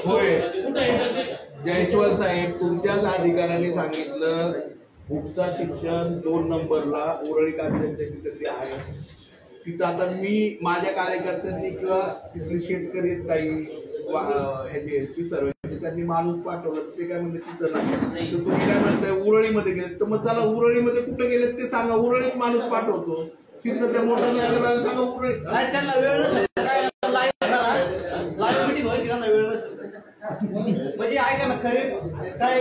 होय जयस्वाल साहेब, तुमच्याच अधिकाऱ्यांनी सांगितलं उपसा शिक्षण 2 नंबरला उरळी कांद्याच्या तिथे ते आहे. तिथं आता मी माझ्या कार्यकर्त्यांनी किंवा तिथले शेतकरी काही ह्याचे सर्वे त्यांनी माणूस पाठवलं, ते काय म्हणते तिथं नाही. तर तुम्ही काय म्हणताय उरळीमध्ये गेले, तर मग चला उरळीमध्ये कुठे गेले ते सांगा, उरळीत माणूस पाठवतो. तिथं त्या मोठ्या जागेला सांगा उरळी. त्यांना वेळ म्हणजे ऐका ना खरे काय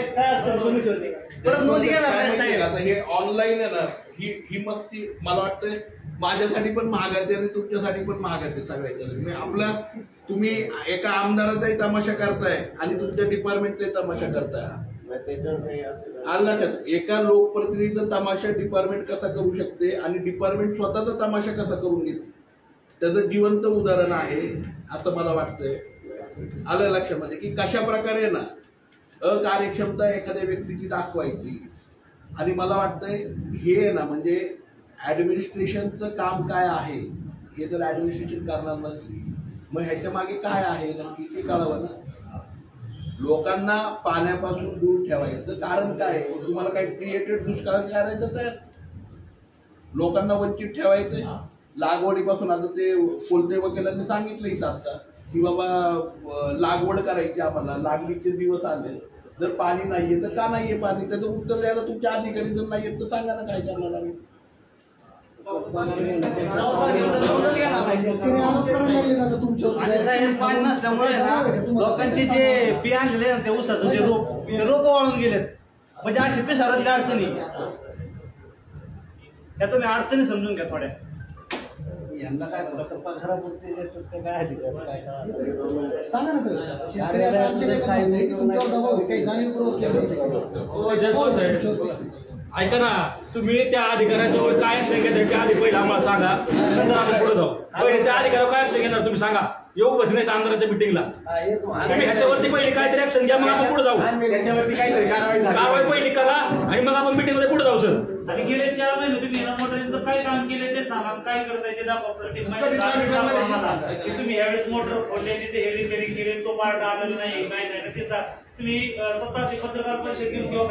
हे ऑनलाईन आहे ना, ही मस्ती मला वाटतं माझ्यासाठी पण महागाते आणि तुमच्यासाठी पण महागाते सगळ्याच्या. आपला तुम्ही एका आमदाराचाही तमाशा करताय आणि तुमच्या डिपार्टमेंटचाही तमाशा करताय. लक्षात एका लोकप्रतिनिधीचा तमाशा डिपार्टमेंट कसा करू शकते आणि डिपार्टमेंट स्वतःचा तमाशा कसा करून घेते, त्याचं जिवंत उदाहरण आहे असं मला वाटतंय. आलं लक्षामध्ये की कशा प्रकारे ना अकार्यक्षमता एखाद्या व्यक्तीची दाखवायची. आणि मला वाटतंय हे ना म्हणजे ऍडमिनिस्ट्रेशनचं काम काय आहे हे जर ऍडमिनिस्ट्रेशन करणार नसली मग ह्याच्या मागे काय आहे नक्की ते कळावं ना. लोकांना पाण्यापासून दूर ठेवायचं कारण काय आहे? तुम्हाला काही क्रिएटेड दुष्काळ करायचं तर लोकांना वंचित ठेवायचंय लागवडीपासून. आता ते कोलते वकिलांनी सांगितलं इथं आता की बाबा लागवड करायची, आम्हाला लागणीचे दिवस आले, जर पाणी नाहीये तर का नाहीये पाणी, त्याचं उत्तर द्यायला तुमच्या अधिकारी जर नाहीयेत तर सांगा ना काय करणार आम्ही. पाणी नसल्यामुळे लोकांचे जे बी आणलेले ते ऊसाचं जे रोप वाळून गेलेत, म्हणजे अशी पिसारातल्या अडचणी त्या तुम्ही अडचणी समजून घ्या थोड्या. यांना काय पगारापुरते देतात ते काय अधिकार काय सांगा ना सर. ऐका ना, तुम्ही त्या अधिकाऱ्याच्यावर काय ऍक्शन घेताय त्या आधी पहिले आम्हाला सांगा, नंतर आपण पुढे जाऊ. पहिले त्या अधिकाऱ्यावर काय ऍक्शन घेणार तुम्ही सांगा. येऊ बस नाही आमदाराच्या मिटिंगला तुम्ही ह्याच्यावरती पहिली काहीतरी ऍक्शन घ्या, मग आपण पुढे जाऊ. त्याच्यावरती काहीतरी कारवाई पहिली करा आणि मग आपण मिटिंगमध्ये पुढे जाऊ. सर आणि गेले 4 महिने तुम्ही मोटरींचं काय काम केलं ते सांगा, काय करताय ते दाखवा. तुम्ही यावेळेस मोटर फोडले, तिथे हे रिपेरिंग केले, तो पार्ट आलेला नाही काय नाही, तिथं तुम्ही स्वतःशी पत्रकार परिषद घेऊन किंवा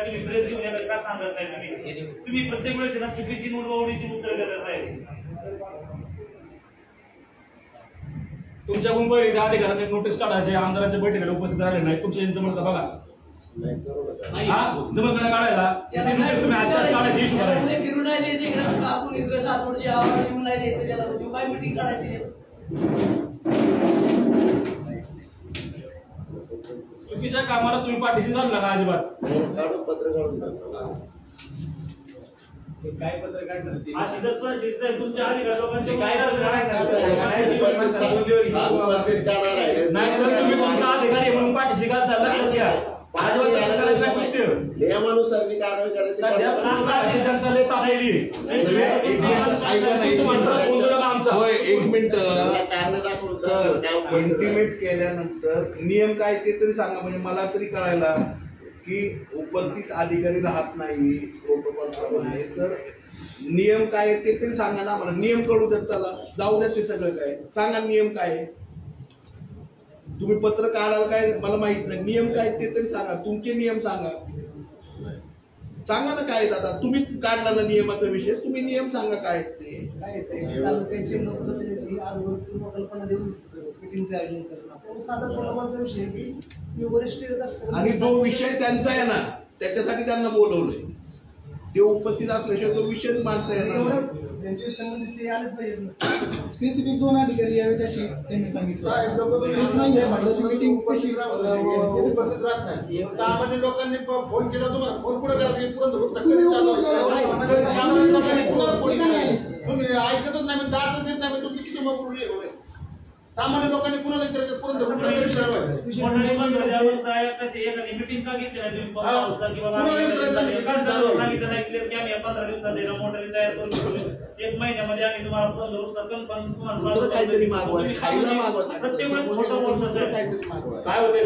तुम्ही प्रेस घेऊन येणार का सांगत नाही. तुम्ही प्रत्येक वेळेस ना चुकीची नोंदवणीची उत्तर देत आहे. तुमच्या मुंबई त्या अधिकाऱ्याने नोटीस काढायचे, आमदाराच्या बैठकीला उपस्थित राहिले नाही, तुमच्या यांचं म्हणतं बघा जमकडे काढायला तुम्ही आजच्याच काढायची इश्यू करायची. फिरून नाही द्यायचे आपण सातवडची आवाज येऊन नाही द्यायचं त्याला, काय मिटिंग काढायची. चुकीच्या कामाला तुम्ही पाठीशी झाला नका अजिबात. पत्र काढून काय पत्र काढणार अशी जर परिस्थिती आहे तुमच्या अधिकार लोकांचे काय नाही तर तुम्ही तुमचा अधिकारी म्हणून पाठीशी घालता. लक्षात घ्या नियमानुसार कारवाई करायची. एक मिनिट इंटिमेट केल्यानंतर नियम काय ते तरी सांगा, म्हणजे मला तरी कळायला की उपस्थित अधिकारी राहत नाही प्रोटोकॉल प्रमाणे, तर नियम काय ते तरी सांगा ना. मला नियम कळू द्या, चला जाऊ द्या ते सगळं काय सांगा. नियम काय तुम्ही पत्र काढाल काय मला माहित नाही, नियम काय ते तरी सांगा. तुमचे नियम सांगा ना काय. आता तुम्हीच काढला ना नियमाचा विषय, तुम्ही नियम सांगा काय ते. आणि जो विषय त्यांचा आहे ना त्याच्यासाठी त्यांना बोलवलंय, ते उपस्थित असल्याशिवाय तो विषय मांडता येणार. त्यांचे संबंधित ते आलेच पाहिजे. स्पेसिफिक 2 अधिकारी यावेत अशी त्यांनी सांगितलं. मीटिंग कशी उपस्थित राहत नाही. सामान्य लोकांनी फोन केला, तुम्हाला फोन कुठे करा तुम्ही ऐकतच नाही, जातच देत नाही, तुमची किती मग सामान्य लोकांनी पुन्हा मिटिंग का घेतली नाही तुम्ही सांगितलं नाही की आम्ही 15 दिवसात मोटर तयार करून 1 महिन्यामध्ये आम्ही तुम्हाला काहीतरी प्रत्येक वेळेस खोटं बोलतो. काय होते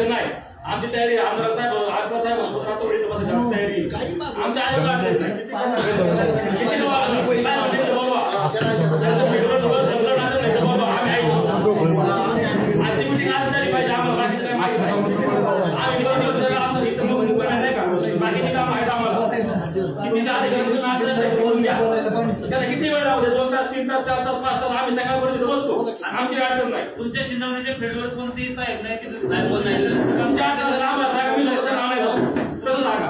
नाही आमची तयारी. आमदार साहेब आमदार साहेब तयारी आमच्या तास 4 तास 5 तास आम्ही सकाळपर्यंत बसतो, आमची अडचण नाही. तुमच्या शिंदवण्याच्या फेडवर कोणतेही साहेब नाही की 4 तास आम्हाला सांगा, मी स्वतः आणायला तसं सांगा.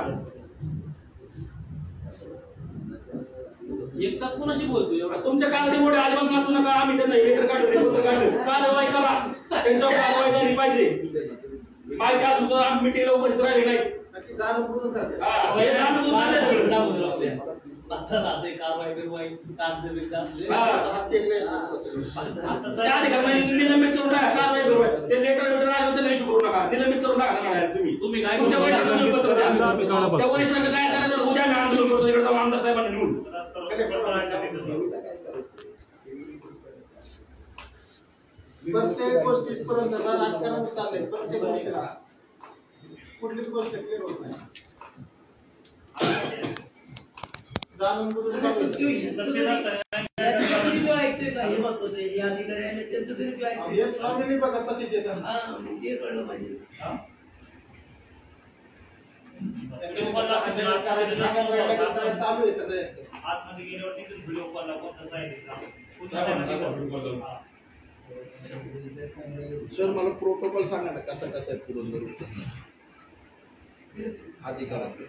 एक तास कोणाशी बोलतोय? तुमच्या कागदी मोठे अजिबात वाचू नका. आम्ही त्यांना लेटर काढलं, कारवाई करा, त्यांच्यावर कारवाई झाली पाहिजे. माहिती असून तर आम्ही मिटिंगला उपस्थित राहिले नाही. हे जाणून बुजून झालंय सगळं. त्या अधिकाऱ्यांनी निलंबित करून टाका, कारवाई करू. ते लेटर आले तर इश्यू करू नका, निलंबित करून टाका. तुम्ही काय तुमच्या वरिष्ठांना पत्र द्या. त्या वरिष्ठांना काय करायचं उद्या मी आंदोलन करतो, इकडे जाऊन आमदार साहेबांना निवडून. प्रत्येक गोष्टीपर्यंत राजकारण चाललंय. प्रत्येक गोष्टीला कुठलीच गोष्ट क्लिअर होत नाही. जाणून बुजून चालू आहे. ऐकतोय का हे महत्वाचं आहे. हे अधिकारी आणि त्यांचं तरी ऐकतोय. हे स्वामींनी बघा तशीच येतात. ते कळलं पाहिजे. चालू आहे सगळे. आतमध्ये गेल्यावर तिथून व्हिडिओ कॉलला कोणता सर मला प्रोटोकॉल सांगा ना कसा कसा आहे पुरंदर अधिकारात.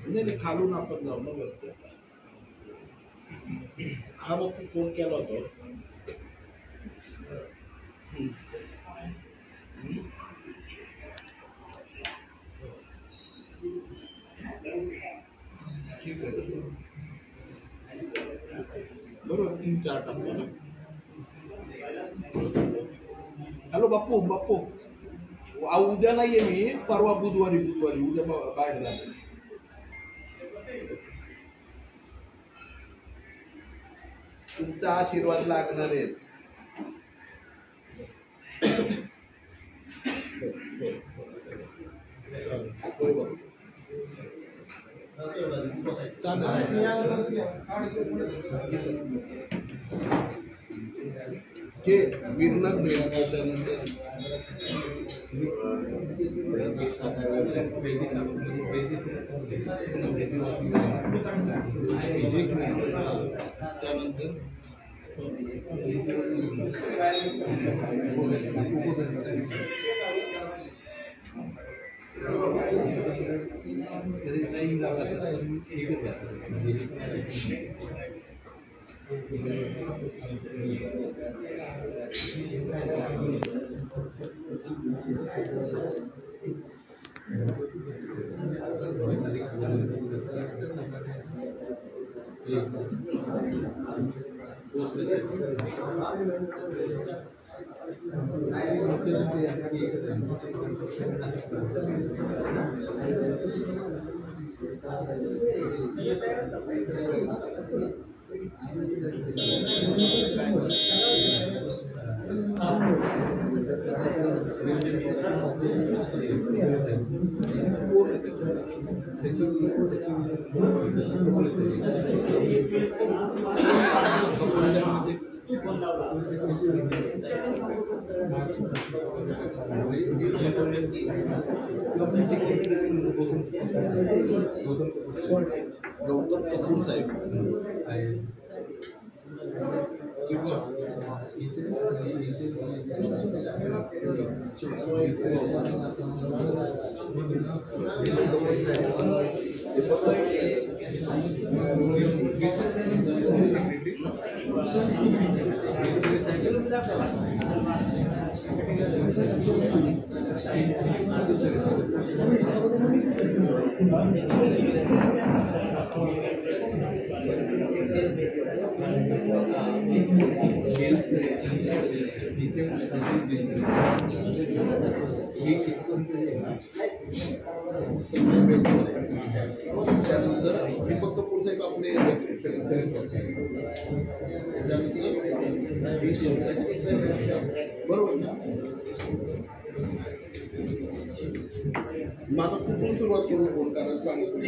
नाही खालून आपण जाऊ ना वरती. आता हा मग फोन केला होता. ठीक आहे बरोबर 3-4 टप्प्याने. हॅलो बाप्पू बाप्पू उद्या नाहीये मी, परवा बुधवारी उद्या बाहेर झाले. तुमचा आशीर्वाद लागणार आहे. हे विरनक भेट त्यानंतर गौतम कपूर साहेब त्यानंतर दीपक कपूर साहेब आपले बरोबर ना. मग आता कुठून सुरुवात करू फोन करायला सांगितलं.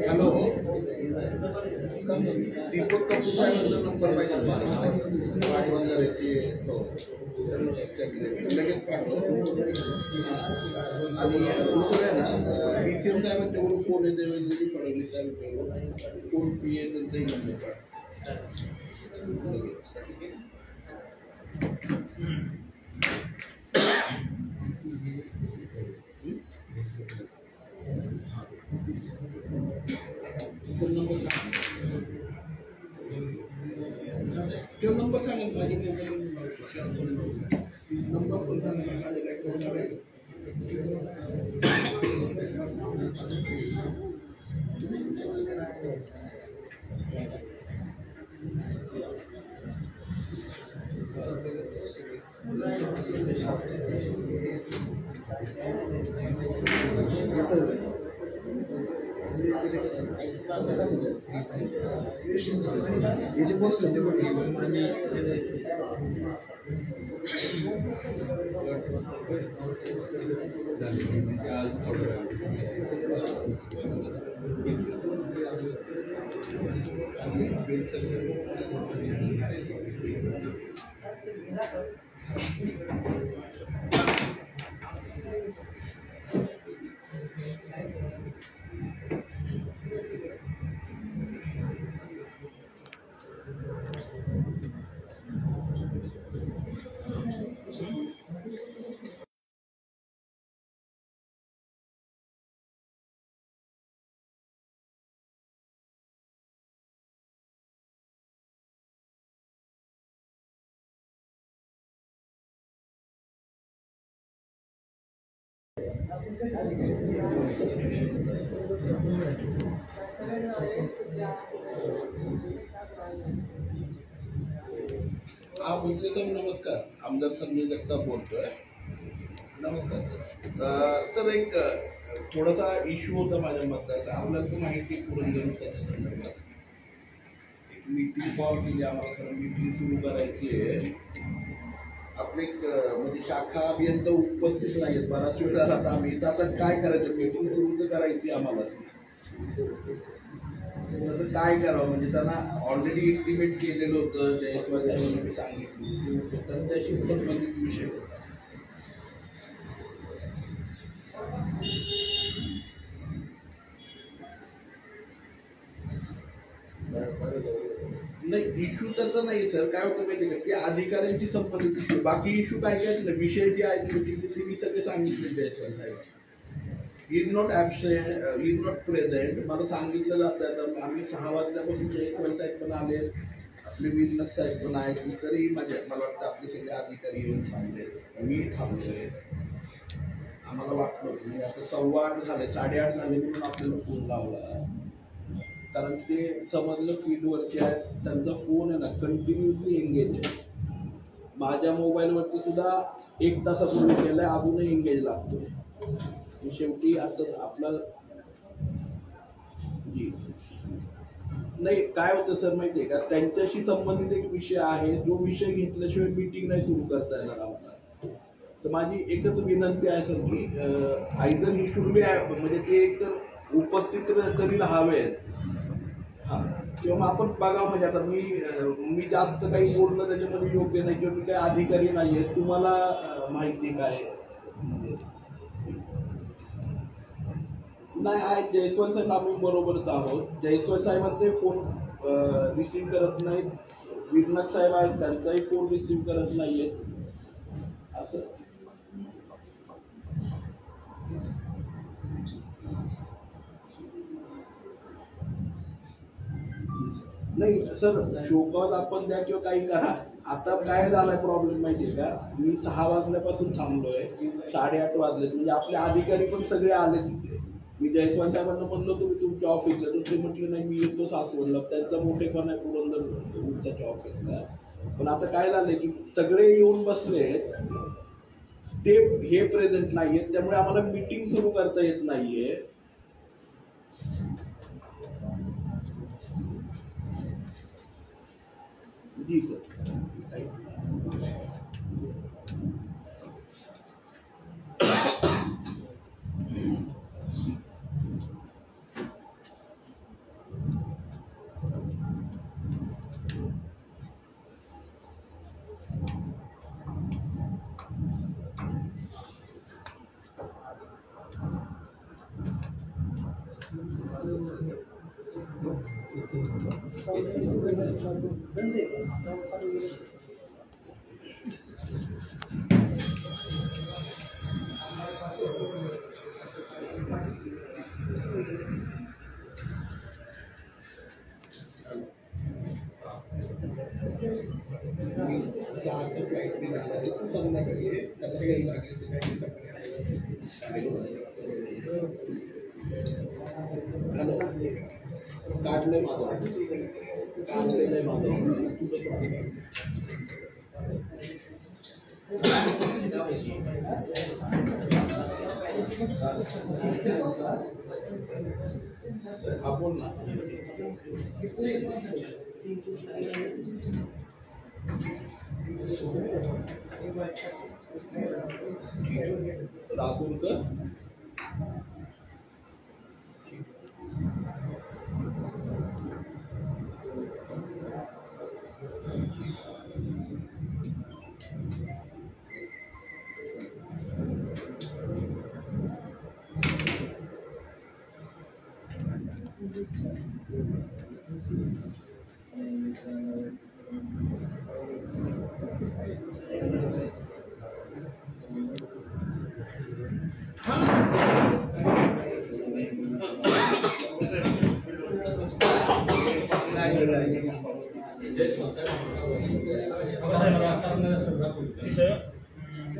हॅलो, दीपक कपूर साहेबांचा नंबर पाहिजे मला. वाढवंदर आहे ते. हो, लगेच पाठव. आणि दुसरं आहे ना, DCM साहेबांच्याकडून फोन आहे, देवेंद्रजी फडणवीस साहेबांच्याकडून कोण पी आहे त्यांचाही नंबर पाठव. नंबर सांगेल माझी नंबर पण सांगेल माझ्या रेकॉर्डवर आहे. हा भोसले साहेब नमस्कार. आमदार संजय जगताप बोलतोय. नमस्कार सर. सर एक थोडासा इश्यू होता माझ्या मतदाराचा. आपल्याला तर माहिती पुरंदर त्याच्या संदर्भात एक मीटिंग कॉल केली आम्हाला. खरं मीटिंग सुरू करायची आहे. आपले म्हणजे शाखा अभियंता उपस्थित नाहीत. बराच वेळ झाला आता आम्ही तर आता काय करायचं, मीटिंग सुरू तर करायची आम्हाला. आता काय करावं म्हणजे त्यांना ऑलरेडी इंटिमेट केलेलं होतं. जयस्वाल साहेबांनी सांगितलं होतं, त्यांच्याशी संबंधित विषय होता. नाही इश्यू त्याचा नाही सर. काय होतं माहिती का, की अधिकाऱ्यांशी संबंधित इश्यू. बाकी इश्यू काय काय ना, विषय जे आहेत मीटिंगचे मी सगळे सांगितले जयस्वाल साहेबांना. Is not absent, is not present. मला सांगितलं जातं. तर आम्ही 6 वाजल्यापासून जयस्वाल साहेब पण आले, आपले विजनक साहेब पण आहेत. तरी मला वाटतं आपले सगळे अधिकारी येऊन थांबले, मी थांबलोय. आम्हाला वाटलं होतं म्हणजे आता 8:15 झाले, 8:30 झाले म्हणून आपल्याला फोन लावला. कारण ते समजलं फील्डवरती आहेत, त्यांचा फोन आहे ना कंटिन्युअसली एंगेज आहे. माझ्या मोबाईलवरती सुद्धा 1 तासापूर्वी केलाय, अजूनही एंगेज लागतोय. शेवटी आता आपला जी नाही काय होतं सर माहिती आहे का, त्यांच्याशी संबंधित एक विषय आहे. जो विषय घेतल्याशिवाय मीटिंग नाही सुरू करता येणार आम्हाला. तर माझी एकच विनंती आहे सर की आयदर ही शुड बी म्हणजे ते एकतर उपस्थित तरी राहावेत. हा किंवा आपण बघा म्हणजे आता मी जास्त काही बोलणं त्याच्यामध्ये योग्य नाही, किंवा मी काही अधिकारी नाहीये. तुम्हाला माहिती काय नाही आहे. जयस्वाल साहेब आम्ही बरोबरच आहोत. जयस्वाल साहेबांचे फोन रिसीव्ह करत नाहीत. विजनक साहेब आहेत, त्यांचाही फोन रिसीव्ह करत नाहीयेत. असं नाही सर, शोकॉज आपण द्या किंवा काही करा. आता काय झालाय प्रॉब्लेम माहितीये का, मी 6 वाजल्यापासून थांबलोय, 8:30 वाजले. म्हणजे आपले अधिकारी पण सगळे आले तिथे. मी जयस्वाल साहेबांना म्हणलो तुम्ही तुमच्या ऑफिसला, तर ते म्हटले नाही मी येतो सासवडला. त्यांचा मोठेपण आहे पुरंदर उंचाच्या ऑफिसला. पण आता काय झालंय की सगळे येऊन बसले, ते हे प्रेझेंट नाहीयेत. त्यामुळे आम्हाला मीटिंग सुरू करता येत नाहीये. जी सर. काहीतरी झालं तू संध्याकाळी त्याला काही लागले ते काही काढलंय माझं काढलेलं माझं आपण ना राहुलकर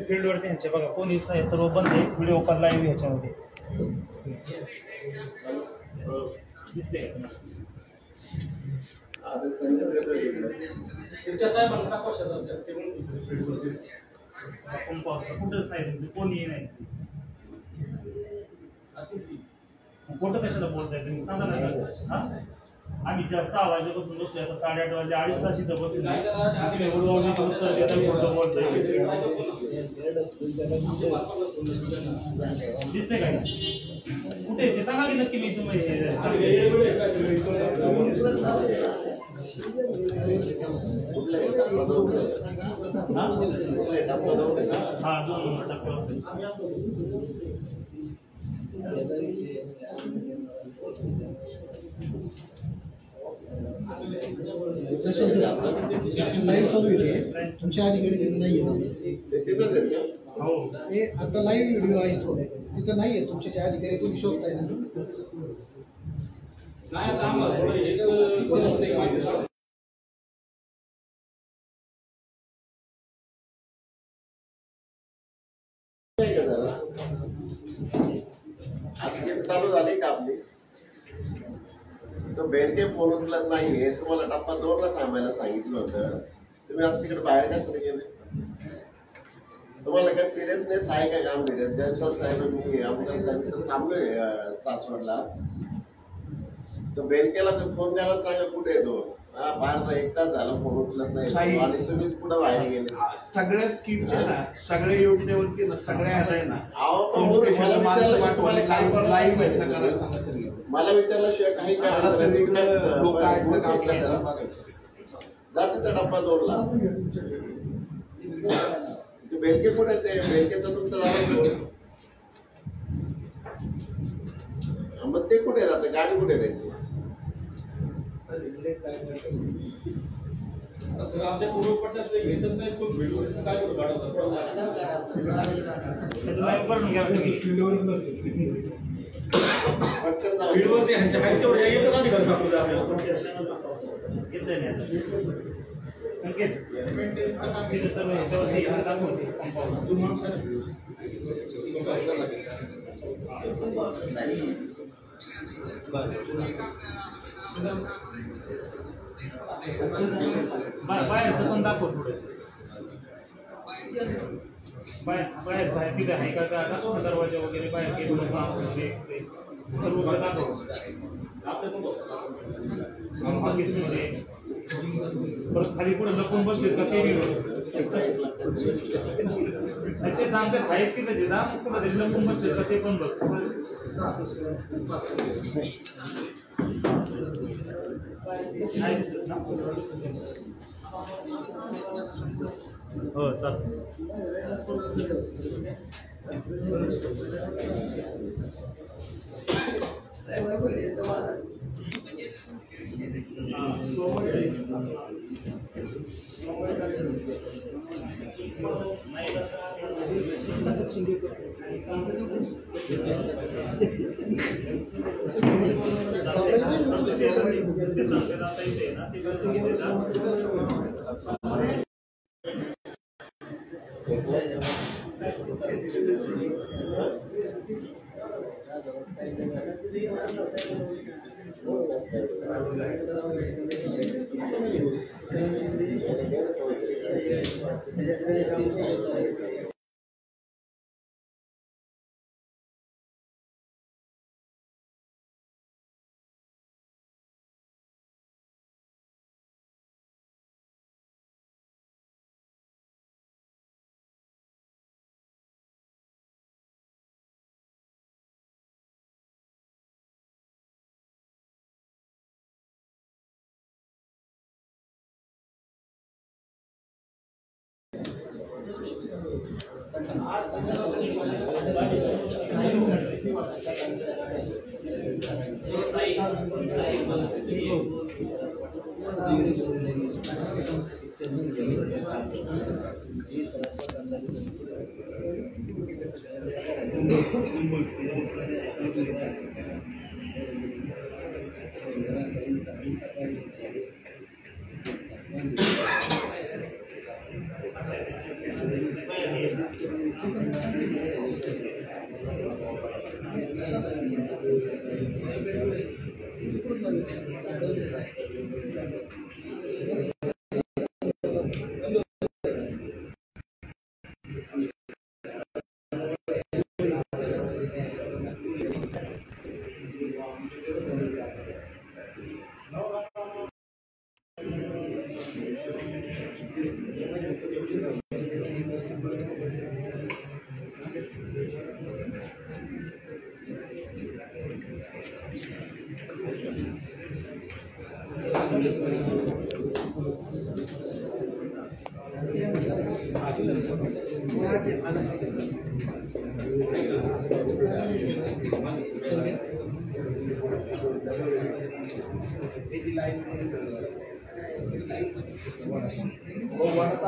फील्डवरती ह्यांचे बघा कोणीच नाही, सर्व बंद आहे. व्हिडिओ कॉल लाईव्ह ह्याच्यामध्ये दिसते. कुठंच नाही तुमचं कोणीही नाही. कुठं कशाला बोलताय तुम्ही सांगा ना. आम्ही 6 वाजल्यापासून बसलोय, आता 8:30 वाजले, 2.5 तास इथं बसून दिसते काय कुठे ते सांगा की नक्की. मी तुम्ही हा 2 नंबर टाकला. लाईव्ह चालू आहे, तुमच्या अधिकारी तिथे नाही येत. आता लाईव्ह व्हिडिओ आहे तो तिथं नाही आहे. तुमचे त्या अधिकारी कोणी शोधताय ना. चालू झाली का आपली. तो बेरके फोन उचलत नाहीये. तुम्हाला टप्पा 2 ला थांबायला सांगितलं होतं. तुम्ही आता तिकडे बाहेर कशाला गेले. तुम्हाला काय सिरियसनेस आहे का काम केलं. जयस्वाल साहेब मी आमदार साहेब तर थांबलोय सासवडला. तो बेरकेला फोन करायला सांगा कुठे येतो. हा बाहेरचा 1 तास झाला फोन उचलत नाही आणि तुम्ही कुठं बाहेर गेले. सगळ्या स्कीम ना सगळ्या योजनेवरती ना सगळ्या आहे ना. मला विचारल्याशिवाय काही लोक आहेत काम करायला बघायचं. जातीचा डब्बा 2 ला. बेलके पुढे ते बेलकेचा तुमचं नाव मग ते कुठे जाते. गाडी कुठे त्यांची. आमच्या पूर्वपक्षात घेतच नाही. काय करू व्हिडिओवरती ह्यांच्या काही तेवढ्या एकच अधिकार सापडले आपल्याला. बाहेरचं पण दाखव पुढे. बाहेर तिथे आहे का दरवाजा वगैरे बाहेर सर्व दाखव. ऑफिसमध्ये परत खाली पुढे लपून बसले का ते सांगतात आहेत की त्याचे दाम कुठं तरी लपून बसले का ते पण बघ. नाही दिसत ना. हो चालतं.